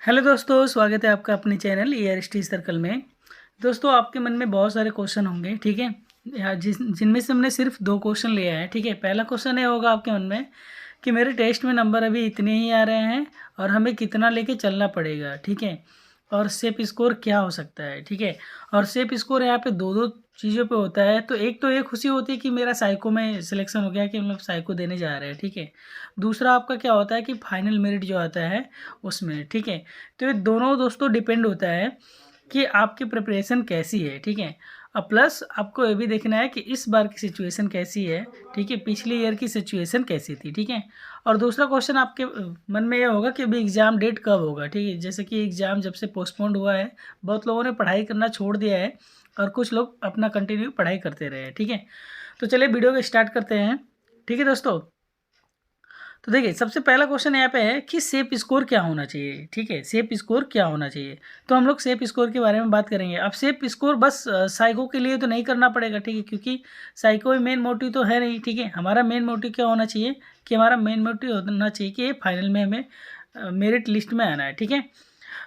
Hello दोस्तों, स्वागत है आपका अपने चैनल ERST सर्कल में। दोस्तों, आपके मन में बहुत सारे क्वेश्चन होंगे, ठीक है। या जिनमें से हमने सिर्फ 2 क्वेश्चन लिया है, ठीक है। पहला क्वेश्चन ये होगा आपके मन में कि मेरे टेस्ट में नंबर अभी इतने ही आ रहे हैं और हमें कितना लेके चलना पड़ेगा, ठीक है। और सेफ स्कोर क्या हो सकता है, ठीक है। और सेफ स्कोर यहाँ पे दो दो चीज़ों पे होता है। तो एक तो ये खुशी होती है कि मेरा साइको में सिलेक्शन हो गया, कि मतलब साइको देने जा रहे हैं, ठीक है। दूसरा आपका क्या होता है कि फाइनल मेरिट जो आता है उसमें, ठीक है। तो ये दोनों दोस्तों डिपेंड होता है कि आपकी प्रिपरेशन कैसी है, ठीक है। और प्लस आपको ये भी देखना है कि इस बार की सिचुएशन कैसी है, ठीक है। पिछले ईयर की सिचुएशन कैसी थी, ठीक है। और दूसरा क्वेश्चन आपके मन में ये होगा कि अभी एग्ज़ाम डेट कब होगा, ठीक है। जैसे कि एग्ज़ाम जब से पोस्टपोन्ड हुआ है, बहुत लोगों ने पढ़ाई करना छोड़ दिया है और कुछ लोग अपना कंटिन्यू पढ़ाई करते रहे हैं, ठीक है। तो चलिए वीडियो को स्टार्ट करते हैं, ठीक है दोस्तों। तो देखिए, सबसे पहला क्वेश्चन यहाँ पे है कि सेफ स्कोर क्या होना चाहिए, ठीक है। सेफ स्कोर क्या होना चाहिए, तो हम लोग सेफ स्कोर के बारे में बात करेंगे। अब सेफ स्कोर बस साइको के लिए तो नहीं करना पड़ेगा, ठीक है, क्योंकि साइको ही मेन मोटिव तो है नहीं, ठीक है। हमारा मेन मोटिव क्या होना चाहिए कि हमारा मेन मोटिव होना चाहिए कि फाइनल में हमें मेरिट लिस्ट में आना है, ठीक है।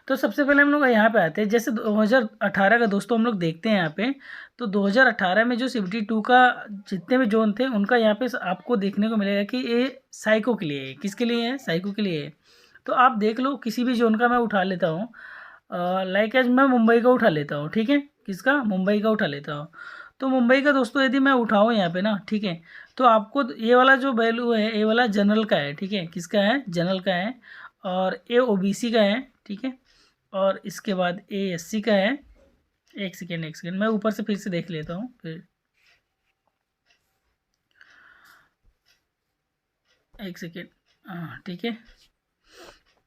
तो सबसे पहले हम लोग यहाँ पे आते हैं, जैसे 2018 का दोस्तों हम लोग देखते हैं यहाँ पे। तो 2018 में जो CBT 2 का जितने भी जोन थे उनका यहाँ पे आपको देखने को मिलेगा कि ये साइको के लिए है। किसके लिए है? साइको के लिए है। तो आप देख लो, किसी भी जोन का मैं उठा लेता हूँ। लाइक एज मैं मुंबई का उठा लेता हूँ, ठीक है। किसका? मुंबई का उठा लेता हूँ। तो मुंबई का दोस्तों यदि मैं उठाऊँ यहाँ पे ना, ठीक है, तो आपको ये वाला जो वैल्यू है, ये वाला जनरल का है, ठीक है। किसका है? जनरल का है। और ये OBC का है, ठीक है। और इसके बाद ASC का है। एक सेकेंड मैं ऊपर से फिर से देख लेता हूँ फिर। एक सेकेंड, हाँ ठीक है।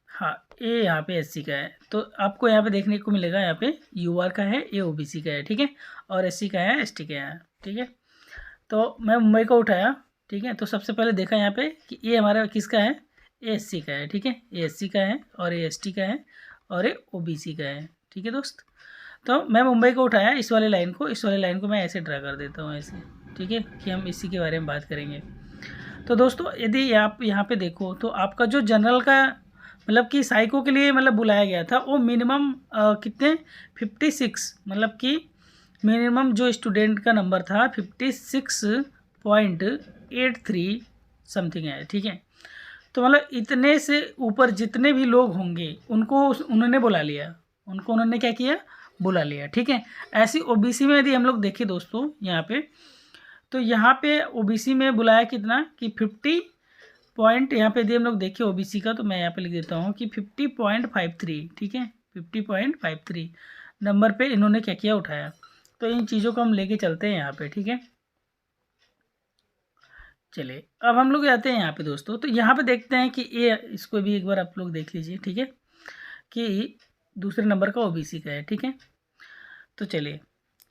हाँ, ये यहाँ पे SC का है। तो आपको यहाँ पे देखने को मिलेगा, यहाँ पे UR का है, ये OBC का है, ठीक है। और SC का है, ST का है, ठीक है। तो मैं मुंबई को उठाया, ठीक है। तो सबसे पहले देखा यहाँ पे कि ये हमारा किसका है? ASC का है, ठीक है। ये SC का है और ये ST का है और ये OBC का है, ठीक है दोस्त। तो मैं मुंबई को उठाया, इस वाले लाइन को मैं ऐसे ड्रा कर देता हूँ, ऐसे, ठीक है, कि हम इसी के बारे में बात करेंगे। तो दोस्तों, यदि आप यहाँ पे देखो तो आपका जो जनरल का मतलब कि साइको के लिए मतलब बुलाया गया था, वो मिनिमम कितने 56, मतलब कि मिनिमम जो स्टूडेंट का नंबर था 56.83 समथिंग है, ठीक है। तो मतलब इतने से ऊपर जितने भी लोग होंगे उनको उन्होंने बुला लिया, उनको उन्होंने क्या किया? बुला लिया, ठीक है। ऐसी OBC में यदि हम लोग देखें दोस्तों यहाँ पे, तो यहाँ पे OBC में बुलाया कितना कि 50 पॉइंट, यहाँ पे यदि हम लोग देखें OBC का, तो मैं यहाँ पे लिख देता हूँ कि 50.53, ठीक है। 50.53 नंबर पे इन्होंने क्या किया? उठाया। तो इन चीज़ों को हम लेके चलते हैं यहाँ पे, ठीक है। चलिए, अब हम लोग आते हैं यहाँ पे दोस्तों। तो यहाँ पे देखते हैं कि ये, इसको भी एक बार आप लोग देख लीजिए, ठीक है, कि दूसरे नंबर का OBC का है, ठीक है। तो चलिए,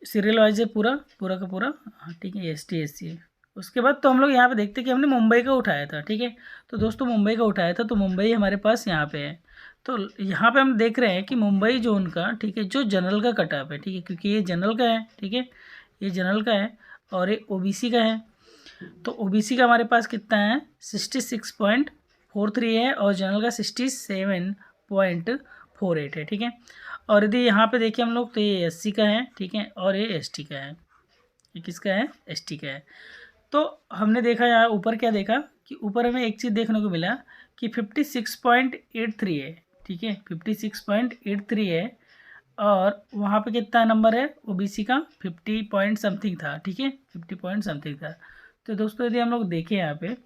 सीरियल वाइज है पूरा पूरा का पूरा, हाँ ठीक है। ST SC है। उसके बाद तो हम लोग यहाँ पे देखते हैं कि हमने मुंबई का उठाया था, ठीक है। तो दोस्तों, मुंबई का उठाया था, तो मुंबई हमारे पास यहाँ पे है। तो यहाँ पे हम देख रहे हैं कि मुंबई जोन का, ठीक है, जो जनरल का कट ऑफ है, ठीक है, क्योंकि ये जनरल का है, ठीक है, ये जनरल का है और ये OBC का है। तो OBC का हमारे पास कितना है? 66.43 है और जनरल का 67.48 है, ठीक है। और यदि यहाँ पे देखिए हम लोग, तो ये SC का है, ठीक है, और ये ST का है। ये किसका है? ST का है। तो हमने देखा यहाँ ऊपर, क्या देखा कि ऊपर हमें एक चीज़ देखने को मिला कि 56.83 है, ठीक है, 56.83 है। और वहाँ पे कितना नंबर है OBC का? 50 पॉइंट समथिंग था, ठीक है, 50 पॉइंट समथिंग था। तो दोस्तों, यदि हम लोग देखें यहाँ पे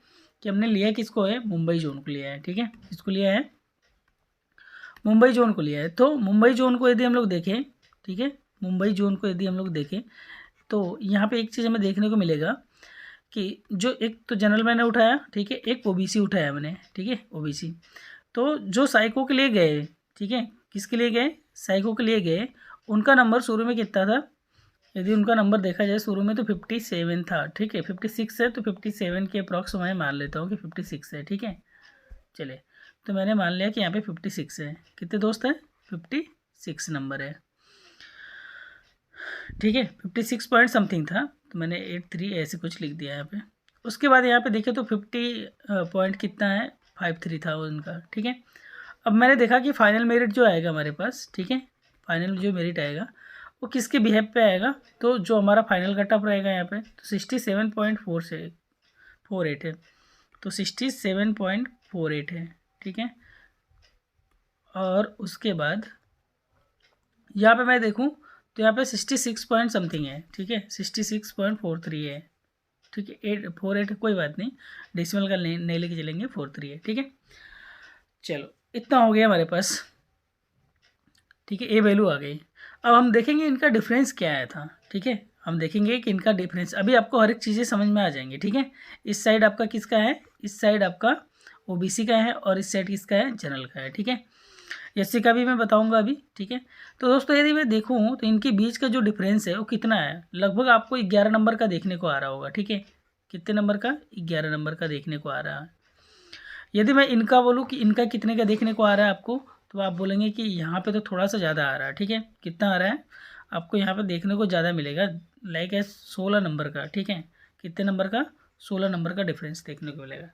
कि हमने लिया किसको है? मुंबई जोन को लिया है, ठीक है। किसको लिया है? मुंबई जोन को लिया है। तो मुंबई जोन को यदि हम लोग देखें, ठीक है, मुंबई जोन को यदि हम लोग देखें, तो यहाँ पे एक चीज़ हमें देखने को मिलेगा कि जो एक तो जनरल मैंने उठाया, ठीक है, एक OBC उठाया मैंने, ठीक है, OBC। तो जो साइको के लिए गए, ठीक है, किसके लिए गए? साइको के लिए गए। उनका नंबर शुरू में कितना था? यदि उनका नंबर देखा जाए शुरू में तो 57 था, ठीक है। 56 है तो 57 के अप्रॉक्स मैं मान लेता हूँ कि 56 है, ठीक है। चलिए, तो मैंने मान लिया कि यहाँ पे 56 है। कितने दोस्त हैं? 56 नंबर है, ठीक है। 56 पॉइंट समथिंग था, तो मैंने 83 ऐसे कुछ लिख दिया यहाँ पे। उसके बाद यहाँ पे देखें तो 50 पॉइंट कितना है? 53 था उनका, ठीक है। अब मैंने देखा कि फाइनल मेरिट जो आएगा हमारे पास, ठीक है, फाइनल जो मेरिट आएगा वो किसके बिहेव पे आएगा, तो जो हमारा फाइनल कटअप रहेगा यहाँ पे तो 67.4 से 48 है, तो 67.48 है, ठीक है। और उसके बाद यहाँ पे मैं देखूँ तो यहाँ पे 66 पॉइंट समथिंग है, ठीक है, 66.43 है, ठीक है, 848 कोई बात नहीं, डेसिमल का नहीं लेके चलेंगे, 43 है, ठीक है। चलो इतना हो गया हमारे पास, ठीक है, ए वैल्यू आ गई। अब हम देखेंगे इनका डिफरेंस क्या आया था, ठीक है, हम देखेंगे कि इनका डिफरेंस, अभी आपको हर एक चीज़ें समझ में आ जाएंगी, ठीक है। इस साइड आपका किसका है, इस साइड आपका ओबीसी का है और इस साइड किसका है, जनरल का है, ठीक है। एससी का भी मैं बताऊंगा अभी, ठीक है। तो दोस्तों यदि मैं देखूँ तो इनके बीच का जो डिफरेंस है वो कितना है, लगभग आपको 11 नंबर का देखने को आ रहा होगा, ठीक है। कितने नंबर का, 11 नंबर का देखने को आ रहा है। यदि मैं इनका बोलूँ कि इनका कितने का देखने को आ रहा है आपको, तो आप बोलेंगे कि यहाँ पे तो थोड़ा सा ज़्यादा आ रहा है, ठीक है। कितना आ रहा है आपको यहाँ पे देखने को ज़्यादा मिलेगा, लाइक है 16 नंबर का, ठीक है। कितने नंबर का, 16 नंबर का डिफरेंस देखने को मिलेगा।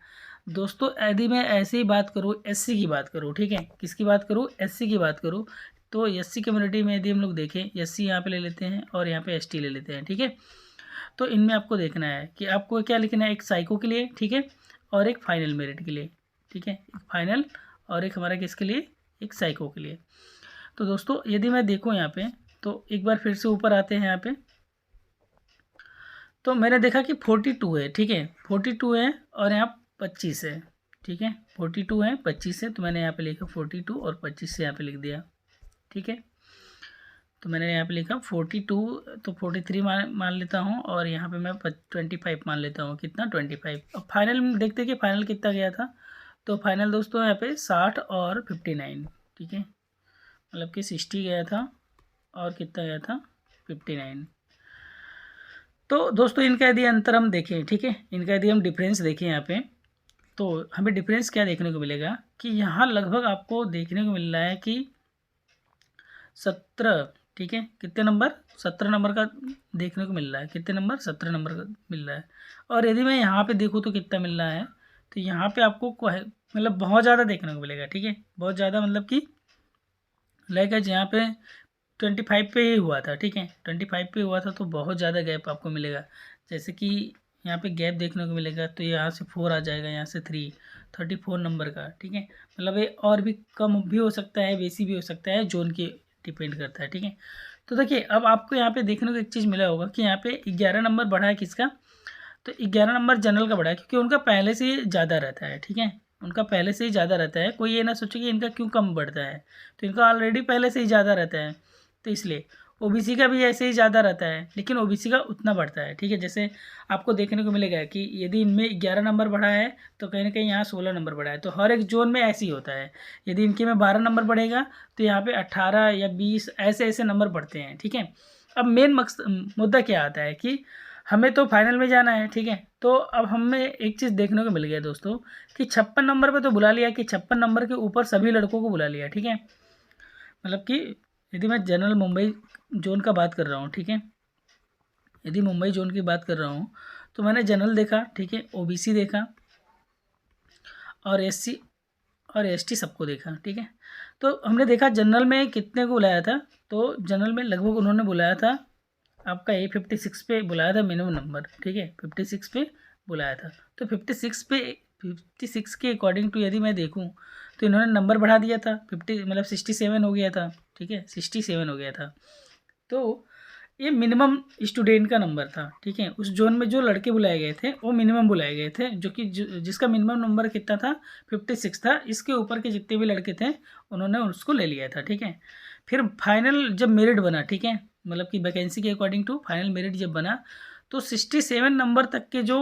दोस्तों यदि मैं ऐसे ही बात करूँ, एससी की बात करूँ, ठीक है, किसकी बात करूँ, एससी की बात करूँ, तो एससी कम्युनिटी में यदि हम लोग देखें, एससी यहाँ पे ले लेते हैं और यहाँ पे एसटी ले लेते हैं, ठीक है। तो इनमें आपको देखना है कि आपको क्या लिखना है, एक साइको के लिए, ठीक है, और एक फाइनल मेरिट के लिए, ठीक है, एक फाइनल और एक हमारा किसके लिए, एक साइको के लिए। तो दोस्तों यदि मैं देखूँ यहाँ पे, तो एक बार फिर से ऊपर आते हैं यहाँ पे, तो मैंने देखा कि 42 है, ठीक है, 42 है और यहाँ 25 है, ठीक है, 42 है 25 है, तो मैंने यहाँ पे लिखा 42 और 25 से यहाँ पे लिख दिया, ठीक है। तो मैंने यहाँ पे लिखा 42, तो 43 मान लेता हूँ और यहाँ पे मैं 25 मान लेता हूँ, कितना 25। अब फाइनल देखते कि फाइनल कितना गया था, तो फाइनल दोस्तों यहाँ पे 60 और 59, ठीक है, मतलब कि 60 गया था और कितना गया था 59। तो दोस्तों इनका यदि अंतर हम देखें, ठीक है, इनका यदि हम डिफरेंस देखें यहाँ पे, तो हमें डिफरेंस क्या देखने को मिलेगा कि यहाँ लगभग आपको देखने को मिल रहा है कि 17, ठीक है, कितने नंबर, 17 नंबर का देखने को मिल रहा है, कितने नंबर, 17 नंबर का मिल रहा है। और यदि मैं यहाँ पे देखूँ तो कितना मिल रहा है, तो यहाँ पे आपको मतलब बहुत ज़्यादा देखने को मिलेगा, ठीक है, बहुत ज़्यादा, मतलब कि लाइक यहाँ पे 25 पे ही हुआ था, ठीक है, 25 पे हुआ था, तो बहुत ज़्यादा गैप आपको मिलेगा। जैसे कि यहाँ पे गैप देखने को मिलेगा, तो यहाँ से 4 आ जाएगा, यहाँ से 3, 34 नंबर का, ठीक है, मतलब ये और भी कम भी हो सकता है, बेसी भी हो सकता है, जोन की डिपेंड करता है, ठीक है। तो देखिए अब आपको यहाँ पे देखने को एक चीज़ मिला होगा कि यहाँ पे 11 नंबर बढ़ा है किसका, तो 11 नंबर जनरल का बढ़ा है, क्योंकि उनका पहले से ही ज़्यादा रहता है, ठीक है, उनका पहले से ही ज़्यादा रहता है, कोई ये ना सोचे कि इनका क्यों कम बढ़ता है, तो इनका ऑलरेडी पहले से ही ज़्यादा रहता है, तो इसलिए ओबीसी का भी ऐसे ही ज़्यादा रहता है, लेकिन ओबीसी का उतना बढ़ता है, ठीक है। जैसे आपको देखने को मिलेगा कि यदि इनमें 11 नंबर बढ़ा है तो कहीं ना कहीं यहाँ 16 नंबर बढ़ा है, तो हर एक जोन में ऐसे ही होता है। यदि इनके में 12 नंबर बढ़ेगा तो यहाँ पे 18 या 20 ऐसे ऐसे नंबर बढ़ते हैं, ठीक है। अब मेन मकसद मुद्दा क्या आता है कि हमें तो फाइनल में जाना है, ठीक है। तो अब हमें एक चीज़ देखने को मिल गया दोस्तों कि 56 नंबर पे तो बुला लिया, कि 56 नंबर के ऊपर सभी लड़कों को बुला लिया, ठीक है, मतलब कि यदि मैं जनरल मुंबई जोन का बात कर रहा हूँ, ठीक है, यदि मुंबई जोन की बात कर रहा हूँ तो मैंने जनरल देखा, ठीक है, ओबीसी देखा और एससी और एसटी सबको देखा, ठीक है। तो हमने देखा जनरल में कितने को बुलाया था, तो जनरल में लगभग उन्होंने बुलाया था आपका 56 पे बुलाया था मिनिमम नंबर, ठीक है, 56 पे बुलाया था। तो 56 के अकॉर्डिंग टू यदि मैं देखूं तो इन्होंने नंबर बढ़ा दिया था, 50 मतलब 67 हो गया था, ठीक है, 67 हो गया था। तो ये मिनिमम स्टूडेंट का नंबर था, ठीक है, उस जोन में जो लड़के बुलाए गए थे वो मिनिमम बुलाए गए थे, जो कि जिसका मिनिमम नंबर कितना था 56 था। इसके ऊपर के जितने भी लड़के थे उन्होंने उसको ले लिया था, ठीक है। फिर फाइनल जब मेरिट बना, ठीक है, मतलब कि वैकेंसी के अकॉर्डिंग टू फाइनल मेरिट जब बना तो 67 नंबर तक के जो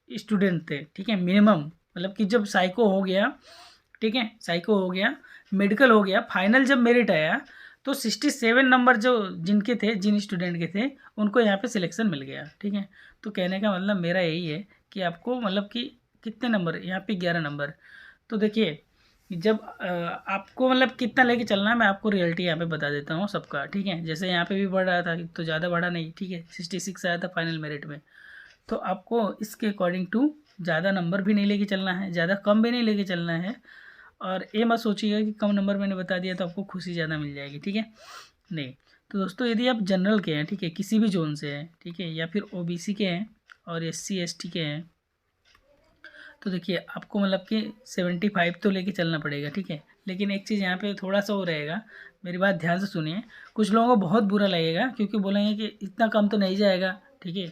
स्टूडेंट थे, ठीक है, मिनिमम, मतलब कि जब साइको हो गया, ठीक है, साइको हो गया, मेडिकल हो गया, फाइनल जब मेरिट आया तो 67 नंबर जो जिनके थे, जिन स्टूडेंट के थे, उनको यहाँ पे सिलेक्शन मिल गया, ठीक है। तो कहने का मतलब मेरा यही है कि आपको मतलब कि कितने नंबर यहाँ पे 11 नंबर। तो देखिए जब आपको मतलब कितना लेके चलना है, मैं आपको रियलिटी यहाँ पे बता देता हूँ सबका, ठीक है। जैसे यहाँ पे भी बढ़ रहा था तो ज़्यादा बढ़ा नहीं, ठीक है, 66 आया था फाइनल मेरिट में, तो आपको इसके अकॉर्डिंग टू ज़्यादा नंबर भी नहीं लेके चलना है, ज़्यादा कम भी नहीं लेके चलना है, और ये मत सोचिएगा कि कम नंबर मैंने बता दिया तो आपको खुशी ज़्यादा मिल जाएगी, ठीक है, नहीं। तो दोस्तों यदि आप जनरल के हैं, ठीक है, किसी भी जोन से हैं, ठीक है, या फिर ओबीसी के हैं और SC ST के हैं, तो देखिए आपको मतलब कि 75 तो लेके चलना पड़ेगा, ठीक है। लेकिन एक चीज़ यहाँ पे थोड़ा सा वो रहेगा, मेरी बात ध्यान से सुनिए। कुछ लोगों को बहुत बुरा लगेगा क्योंकि बोलेंगे कि इतना कम तो नहीं जाएगा, ठीक है।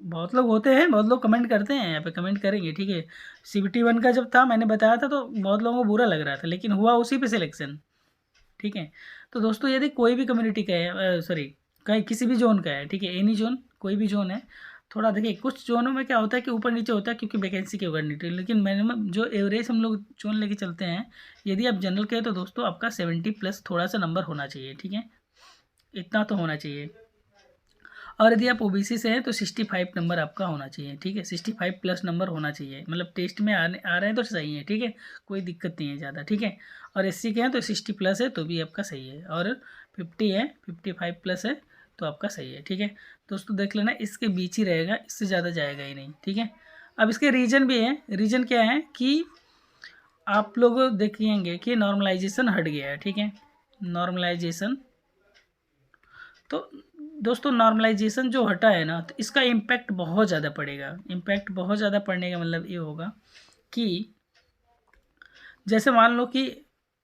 बहुत लोग होते हैं, बहुत लोग कमेंट करते हैं, यहाँ पे कमेंट करेंगे, ठीक है। CBT 1 का जब था मैंने बताया था तो बहुत लोगों को बुरा लग रहा था, लेकिन हुआ उसी पे सिलेक्शन, ठीक है। तो दोस्तों यदि कोई भी कम्युनिटी का है, सॉरी, कहीं किसी भी जोन का है, ठीक है, एनी जोन, कोई भी जोन है, थोड़ा देखिए कुछ जोनों में क्या होता है कि ऊपर नीचे होता है क्योंकि वैकेंसी की वैकेंसी, लेकिन मिनिमम जो एवरेज हम लोग जोन लेके चलते हैं, यदि आप जनरल के हैं तो दोस्तों आपका 70+ थोड़ा सा नंबर होना चाहिए, ठीक है, इतना तो होना चाहिए। और यदि आप ओबीसी से हैं तो 65 नंबर आपका होना चाहिए, ठीक है, 65+ नंबर होना चाहिए, मतलब टेस्ट में आ रहे हैं तो सही है, ठीक है, कोई दिक्कत नहीं है ज़्यादा, ठीक है। और SC के हैं तो 60+ है तो भी आपका सही है, और 50 है, 55+ है तो आपका सही है, ठीक है। दोस्तों देख लेना, इसके बीच ही रहेगा, इससे ज़्यादा जाएगा ही नहीं, ठीक है। अब इसके रीजन भी है, रीजन क्या है कि आप लोग देखेंगे कि नॉर्मलाइजेशन हट गया है, ठीक है, नॉर्मलाइजेशन। तो दोस्तों नॉर्मलाइजेशन जो हटा है ना, तो इसका इम्पैक्ट बहुत ज़्यादा पड़ेगा, इम्पैक्ट बहुत ज़्यादा पड़ने का मतलब ये होगा कि जैसे मान लो कि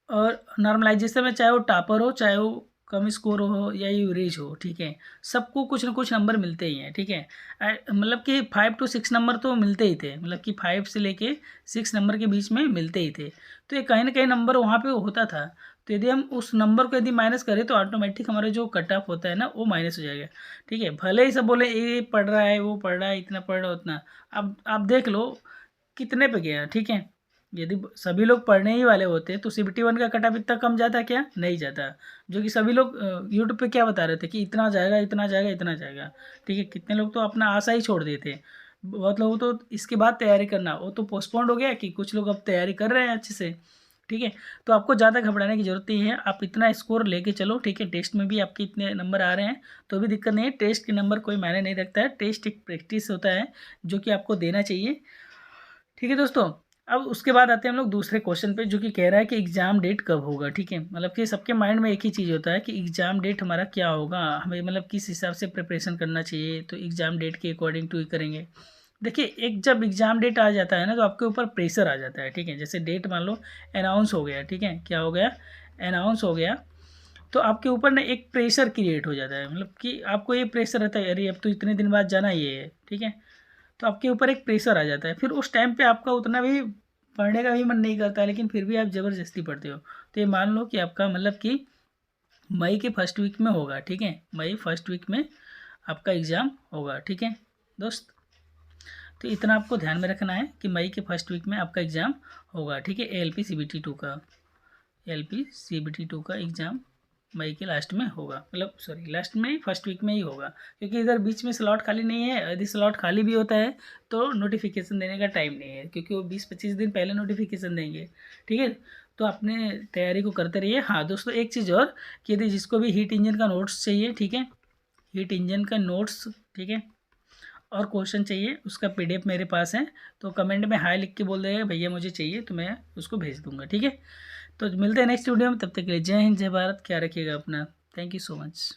और नॉर्मलाइजेशन में चाहे वो टॉपर हो, चाहे वो कम स्कोर हो या एवरेज हो, ठीक है, सबको कुछ ना कुछ नंबर मिलते ही हैं, ठीक है। मतलब कि 5 to 6 नंबर तो मिलते ही थे, मतलब कि 5 से लेके 6 नंबर के बीच में मिलते ही थे। तो ये कहीं ना कहीं नंबर वहाँ पे होता था। तो यदि हम उस नंबर को यदि माइनस करें तो ऑटोमेटिक हमारा जो कट ऑफ होता है ना वो माइनस हो जाएगा, ठीक है। भले ही सब बोले ये पढ़ रहा है, वो पढ़ रहा है, इतना पढ़ रहा है उतना, अब आप देख लो कितने पे गया, ठीक है। यदि सभी लोग पढ़ने ही वाले होते तो CBT 1 का कट ऑफ इतना कम जाता क्या? नहीं जाता। जो कि सभी लोग यूट्यूब पे क्या बता रहे थे कि इतना जाएगा, इतना जाएगा, इतना जाएगा, ठीक है। कितने लोग तो अपना आशा ही छोड़ दिए थे। बहुत लोगों तो इसके बाद तैयारी करना वो तो पोस्टपोन्ड हो गया कि कुछ लोग अब तैयारी कर रहे हैं अच्छे से, ठीक है। तो आपको ज़्यादा घबराने की ज़रूरत नहीं है, आप इतना स्कोर लेके चलो, ठीक है। टेस्ट में भी आपके इतने नंबर आ रहे हैं तो भी दिक्कत नहीं है, टेस्ट के नंबर कोई मायने नहीं रखता है, टेस्ट एक प्रैक्टिस होता है जो कि आपको देना चाहिए, ठीक है दोस्तों। अब उसके बाद आते हैं हम लोग दूसरे क्वेश्चन पे, जो कि कह रहा है कि एग्ज़ाम डेट कब होगा, ठीक है। मतलब कि सबके माइंड में एक ही चीज़ होता है कि एग्ज़ाम डेट हमारा क्या होगा, हमें मतलब किस हिसाब से प्रिपरेशन करना चाहिए, तो एग्ज़ाम डेट के अकॉर्डिंग टू ही करेंगे। देखिए एक जब एग्ज़ाम डेट आ जाता है ना तो आपके ऊपर प्रेशर आ जाता है, ठीक है। जैसे डेट मान लो अनाउंस हो गया, ठीक है, क्या हो गया, अनाउंस हो गया, तो आपके ऊपर ना एक प्रेशर क्रिएट हो जाता है, मतलब कि आपको ये प्रेशर रहता है, अरे अब तो इतने दिन बाद जाना ही है, ठीक है। तो आपके ऊपर एक प्रेशर आ जाता है, फिर उस टाइम पे आपका उतना भी पढ़ने का भी मन नहीं करता है, लेकिन फिर भी आप ज़बरदस्ती पढ़ते हो। तो ये मान लो कि आपका मतलब कि मई के फर्स्ट वीक में होगा, ठीक है, मई फर्स्ट वीक में आपका एग्ज़ाम होगा, ठीक है दोस्त। तो इतना आपको ध्यान में रखना है कि मई के फर्स्ट वीक में आपका एग्ज़ाम होगा, ठीक है। ALP CBT 2 का, ALP CBT 2 का एग्ज़ाम मई के लास्ट में होगा, मतलब सॉरी लास्ट में ही, फर्स्ट वीक में ही होगा, क्योंकि इधर बीच में स्लॉट खाली नहीं है। यदि स्लॉट खाली भी होता है तो नोटिफिकेशन देने का टाइम नहीं है, क्योंकि वो 20-25 दिन पहले नोटिफिकेशन देंगे, ठीक है। तो अपने तैयारी को करते रहिए। हाँ दोस्तों एक चीज़ और कि यदि जिसको भी हीट इंजन का नोट्स चाहिए, ठीक है, हीट इंजन का नोट्स, ठीक है, और क्वेश्चन चाहिए, उसका PDF मेरे पास है, तो कमेंट में हाय लिख के बोल देगा भैया मुझे चाहिए, तो मैं उसको भेज दूंगा, ठीक है। तो मिलते हैं नेक्स्ट वीडियो में, तब तक के लिए जय हिंद, जय भारत, क्या रखिएगा अपना, थैंक यू सो मच।